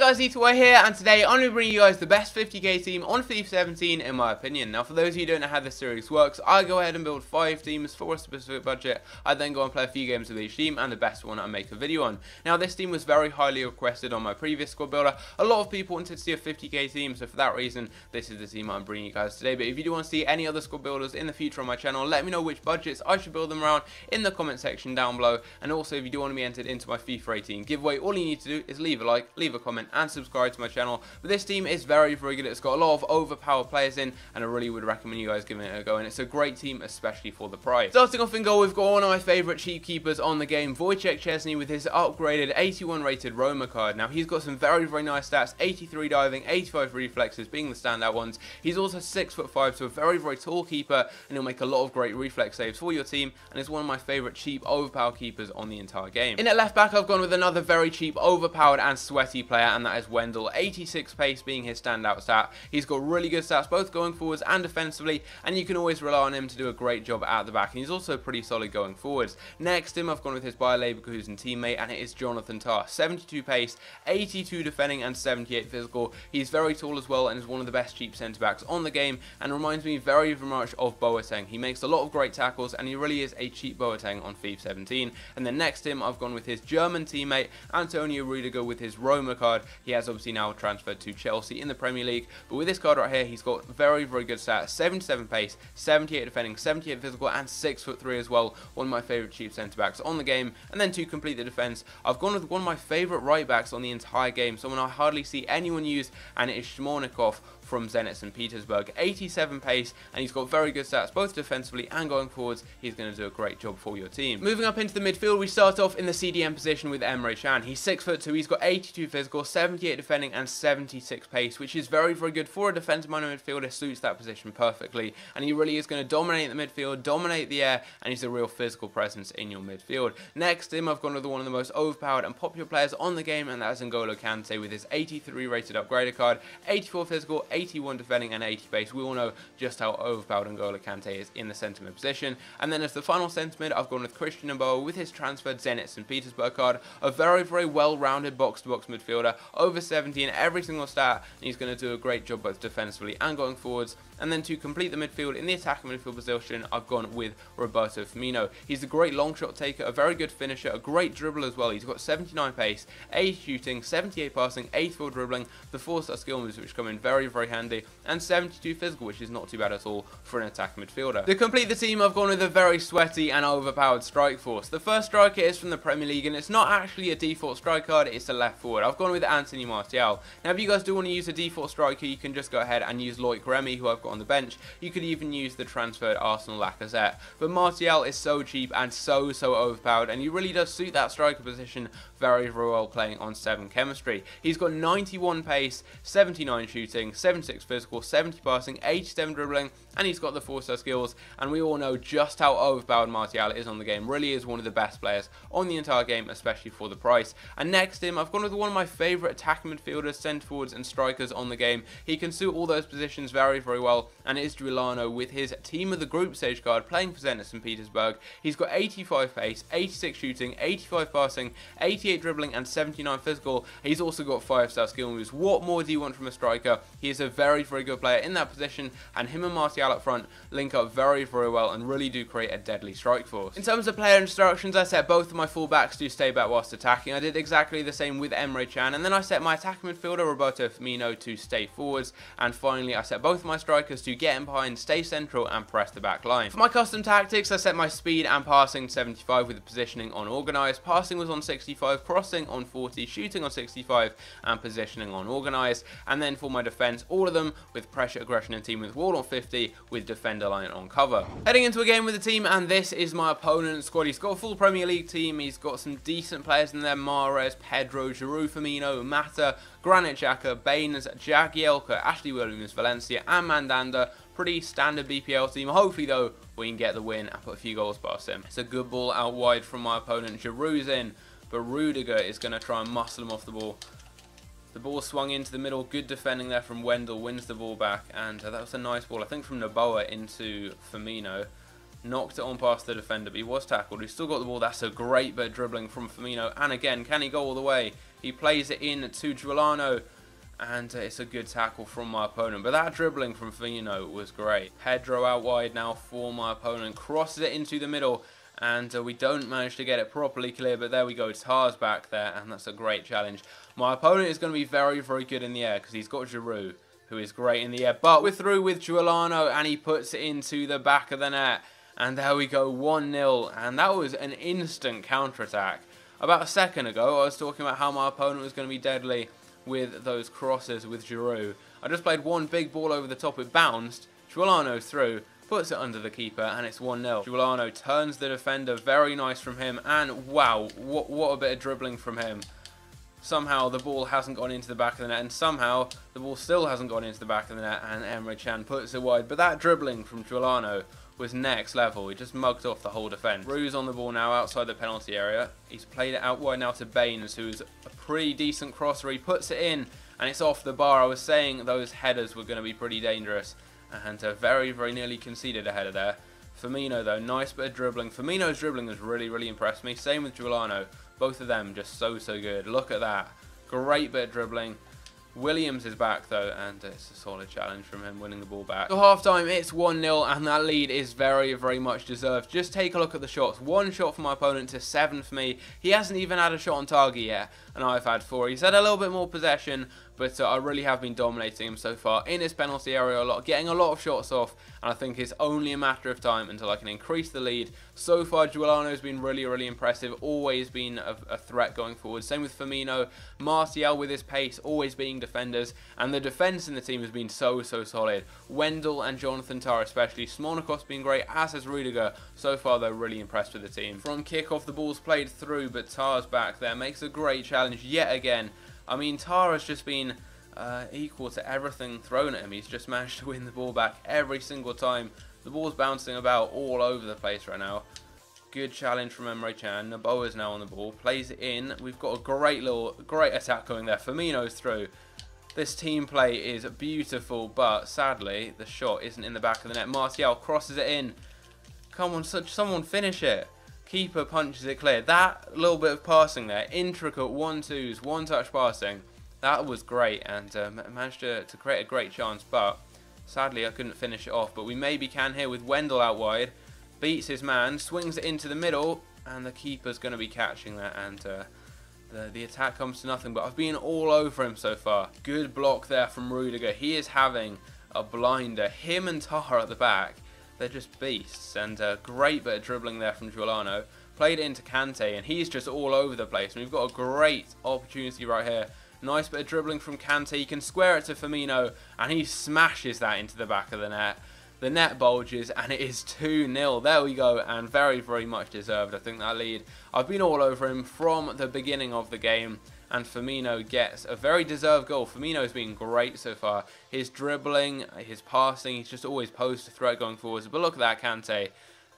guys, Etherway here, and today I'm going to bring you guys the best 50k team on FIFA 17 in my opinion. Now for those of you who don't know how this series works, I go ahead and build 5 teams for a specific budget. I then go and play a few games with each team, and the best one I make a video on. Now this team was very highly requested on my previous squad builder. A lot of people wanted to see a 50k team, so for that reason this is the team I'm bringing you guys today. But if you do want to see any other squad builders in the future on my channel, let me know which budgets I should build them around in the comment section down below. And also if you do want to be entered into my FIFA 18 giveaway, all you need to do is leave a like, leave a comment and subscribe to my channel. But this team is very good. It's got a lot of overpowered players in, and I really would recommend you guys giving it a go, and it's a great team especially for the price. Starting off in goal, we've got one of my favourite cheap keepers on the game, Wojciech Szczesny, with his upgraded 81 rated Roma card. Now he's got some very nice stats: 83 diving, 85 reflexes being the standout ones. He's also 6'5", so a very tall keeper, and he'll make a lot of great reflex saves for your team, and is one of my favourite cheap overpowered keepers on the entire game. In at left back, I've gone with another very cheap overpowered and sweaty player, and that is Wendell. 86 pace being his standout stat. He's got really good stats both going forwards and defensively, and you can always rely on him to do a great job at the back, and he's also pretty solid going forwards. Next to him, I've gone with his Bayer Leverkusen teammate, and it is Jonathan Tah. 72 pace, 82 defending and 78 physical. He's very tall as well and is one of the best cheap centre backs on the game, and reminds me very much of Boateng. He makes a lot of great tackles, and he really is a cheap Boateng on FIFA 17. And then next to him, I've gone with his German teammate Antonio Rudiger with his Roma card. He has obviously now transferred to Chelsea in the Premier League, but with this card right here, he's got very good stats: 77 pace, 78 defending, 78 physical, and 6'3" as well. One of my favourite cheap centre backs on the game. And then to complete the defence, I've gone with one of my favourite right backs on the entire game, someone I hardly see anyone use, and it is Szmornikov from Zenit St. Petersburg. 87 pace, and he's got very good stats both defensively and going forwards. He's going to do a great job for your team. Moving up into the midfield, we start off in the CDM position with Emre Can. He's 6'2", he's got 82 physical, 78 defending, and 76 pace, which is very good for a defensive-minded midfielder. Suits that position perfectly, and he really is going to dominate the midfield, dominate the air, and he's a real physical presence in your midfield. Next to him, I've gone with one of the most overpowered and popular players on the game, and that is KANTE with his 83 rated upgraded card, 84 physical, 81 defending, and 80 pace. We all know just how overpowered KANTE is in the centre mid position. And then as the final centre mid, I've gone with Christian Mboa with his transferred Zenit St. Petersburg card, a very well-rounded box-to-box midfielder, over 70 in every single stat, and he's going to do a great job both defensively and going forwards. And then to complete the midfield, in the attacking midfield position, I've gone with Roberto Firmino. He's a great long shot taker, a very good finisher, a great dribbler as well. He's got 79 pace, 80 shooting, 78 passing, 84 dribbling, the 4-star skill moves which come in very handy, and 72 physical, which is not too bad at all for an attacking midfielder. To complete the team, I've gone with a very sweaty and overpowered strike force. The first striker is from the Premier League, and it's not actually a default strike card, it's a left forward. I've gone with Anthony Martial. Now if you guys do want to use a default striker, you can just go ahead and use Loic Remy, who I've got on the bench. You could even use the transferred Arsenal Lacazette, but Martial is so cheap and so overpowered, and he really does suit that striker position very well, playing on 7 chemistry. He's got 91 pace, 79 shooting, 76 physical, 70 passing, 87 dribbling, and he's got the 4-star skills, and we all know just how overpowered Martial is on the game. Really is one of the best players on the entire game, especially for the price. And next to him, I've gone with one of my favourite attacking midfielders, centre forwards and strikers on the game. He can suit all those positions very well, and it is GIULANO with his team of the group stage card, playing for Zenit St. Petersburg. He's got 85 pace, 86 shooting, 85 passing, 88 dribbling, and 79 physical. He's also got 5-star skill moves. What more do you want from a striker? He is a very good player in that position, and him and Martial up front link up very well and really do create a deadly strike force. In terms of player instructions, I set both of my fullbacks to stay back whilst attacking. I did exactly the same with Emre Can, and then I set my attacking midfielder Roberto Firmino to stay forwards, and finally I set both of my strikers to get in behind, stay central, and press the back line. For my custom tactics, I set my speed and passing to 75 with the positioning on organised. Passing was on 65, crossing on 40, shooting on 65, and positioning on organised. And then for my defence, all of them with pressure, aggression, and team with wall on 50, with defender line on cover. Heading into a game with the team, and this is my opponent's squad. He's got a full Premier League team. He's got some decent players in there: Mahrez, Pedro, Giroud, Firmino, Mata, Granit Xhaka, Baines, Jagielka, Ashley Williams, Valencia, and Mandanda. Pretty standard BPL team. Hopefully though, we can get the win and put a few goals past him. It's a good ball out wide from my opponent. Giroud's in, but Rudiger is going to try and muscle him off the ball. The ball swung into the middle. Good defending there from Wendell. Wins the ball back, and that was a nice ball, I think, from Noboa into Firmino. Knocked it on past the defender, but he was tackled. He's still got the ball. That's a great bit of dribbling from Firmino, and again, can he go all the way? He plays it in to GIULANO, and it's a good tackle from my opponent. But that dribbling from Firmino was great. Pedro out wide now for my opponent. Crosses it into the middle, and we don't manage to get it properly clear. But there we go. Tar's back there, and that's a great challenge. My opponent is going to be very, very good in the air because he's got Giroud, who is great in the air. But we're through with GIULANO, and he puts it into the back of the net. And there we go, 1-0. And that was an instant counter-attack. About a second ago, I was talking about how my opponent was going to be deadly with those crosses with Giroud. I just played one big ball over the top, it bounced, GIULANO through, puts it under the keeper, and it's 1-0. GIULANO turns the defender, very nice from him, and wow, what a bit of dribbling from him. Somehow the ball hasn't gone into the back of the net, and somehow the ball still hasn't gone into the back of the net, and Emre Can puts it wide. But that dribbling from GIULANO was next level. He just mugged off the whole defence. Rue's on the ball now outside the penalty area. He's played it out wide now to Baines, who's a pretty decent crosser. He puts it in, and it's off the bar. I was saying those headers were going to be pretty dangerous, and very, very nearly conceded a header there. Firmino, though, nice bit of dribbling. Firmino's dribbling has really, really impressed me. Same with GIULANO. Both of them just so good. Look at that. Great bit of dribbling. Williams is back though, and it's a solid challenge from him winning the ball back. So half time, it's 1-0, and that lead is very, very much deserved. Just take a look at the shots. 1 shot for my opponent to 7 for me. He hasn't even had a shot on target yet, and I've had 4. He's had a little bit more possession, but I really have been dominating him so far in his penalty area a lot, getting a lot of shots off, and I think it's only a matter of time until I can increase the lead. So far, GIULANO has been really, really impressive, always been a threat going forward. Same with Firmino, Martial with his pace, always being defenders, and the defence in the team has been so solid. Wendell and Jonathan Tah especially. Smolnikov's been great, as has Rudiger. So far, they're really impressed with the team. From kickoff, the ball's played through, but Tah's back there, makes a great challenge yet again. I mean, Tah has just been equal to everything thrown at him. He's just managed to win the ball back every single time. The ball's bouncing about all over the place right now. Good challenge from Emre Can. Naboa's now on the ball, plays it in. We've got a great attack going there. Firmino's through. This team play is beautiful, but sadly, the shot isn't in the back of the net. Martial crosses it in. Come on, someone finish it. Keeper punches it clear. That little bit of passing there, intricate 1-2s, one-touch passing, that was great, and managed to create a great chance, but sadly I couldn't finish it off. But we maybe can here with Wendell out wide. Beats his man, swings it into the middle, and the keeper's going to be catching that, and the attack comes to nothing. But I've been all over him so far. Good block there from Rudiger. He is having a blinder. Him and Tah at the back, they're just beasts, and a great bit of dribbling there from GIULANO. Played it into Kante, and he's just all over the place. And we've got a great opportunity right here. Nice bit of dribbling from Kante. He can square it to Firmino, and he smashes that into the back of the net. The net bulges, and it is 2-0. There we go, and very, very much deserved, I think, that lead. I've been all over him from the beginning of the game, and Firmino gets a very deserved goal. Firmino's been great so far. His dribbling, his passing, he's just always posed a threat going forwards. But look at that, Kante.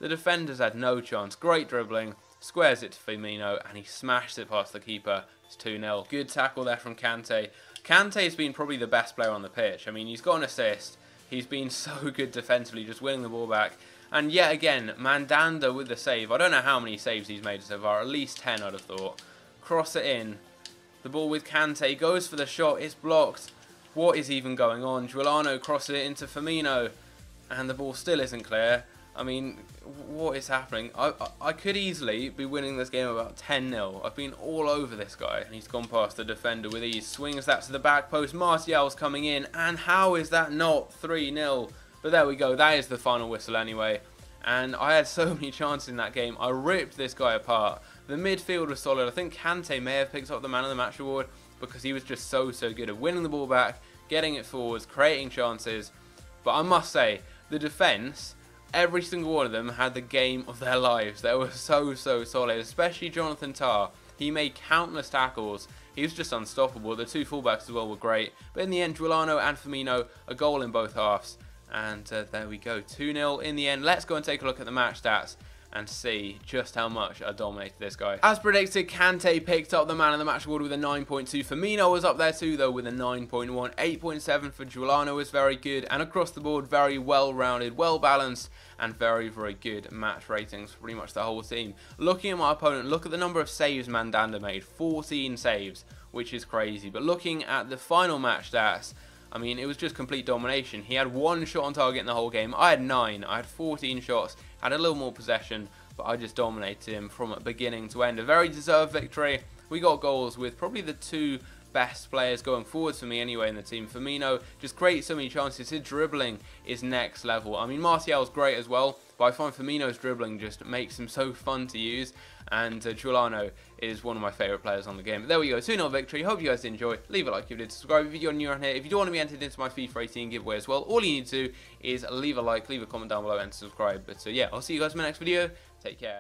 The defenders had no chance. Great dribbling. Squares it to Firmino, and he smashed it past the keeper. It's 2-0. Good tackle there from Kante. Kante's been probably the best player on the pitch. I mean, he's got an assist. He's been so good defensively, just winning the ball back. And yet again, Mandanda with the save. I don't know how many saves he's made so far. At least 10, I'd have thought. Cross it in. The ball with Kante. Goes for the shot. It's blocked. What is even going on? GIULANO crosses it into Firmino. And the ball still isn't clear. I mean, what is happening? I could easily be winning this game about 10-0. I've been all over this guy. And he's gone past the defender with ease. Swings that to the back post. Martial's coming in. And how is that not 3-0? But there we go. That is the final whistle anyway. And I had so many chances in that game. I ripped this guy apart. The midfield was solid. I think Kante may have picked up the Man of the Match award because he was just so good at winning the ball back, getting it forwards, creating chances. But I must say, the defence, every single one of them had the game of their lives. They were so solid, especially Jonathan Tah. He made countless tackles. He was just unstoppable. The two fullbacks as well were great. But in the end, GIULANO and Firmino, a goal in both halves. And there we go, 2-0 in the end. Let's go and take a look at the match stats and see just how much I dominated this guy. As predicted, Kante picked up the Man of the Match award with a 9.2. Firmino was up there too, though, with a 9.1. 8.7 for GIULANO was very good, and across the board, very well-rounded, well-balanced, and very good match ratings for pretty much the whole team. Looking at my opponent, look at the number of saves Mandanda made. 14 saves. which is crazy. But looking at the final match stats, I mean, it was just complete domination. He had 1 shot on target in the whole game. I had 9. I had 14 shots, had a little more possession, but I just dominated him from beginning to end. A very deserved victory. We got goals with probably the 2 best players going forwards for me anyway in the team. Firmino just creates so many chances. His dribbling is next level. I mean, Martial's great as well, but I find Firmino's dribbling just makes him so fun to use. And GIULANO is one of my favourite players on the game. But there we go, 2-0 victory. Hope you guys did enjoy. Leave a like if you did. Subscribe if you're new around here. If you do want to be entered into my FIFA 18 giveaway as well, all you need to do is leave a like, leave a comment down below, and subscribe. But yeah, I'll see you guys in my next video. Take care.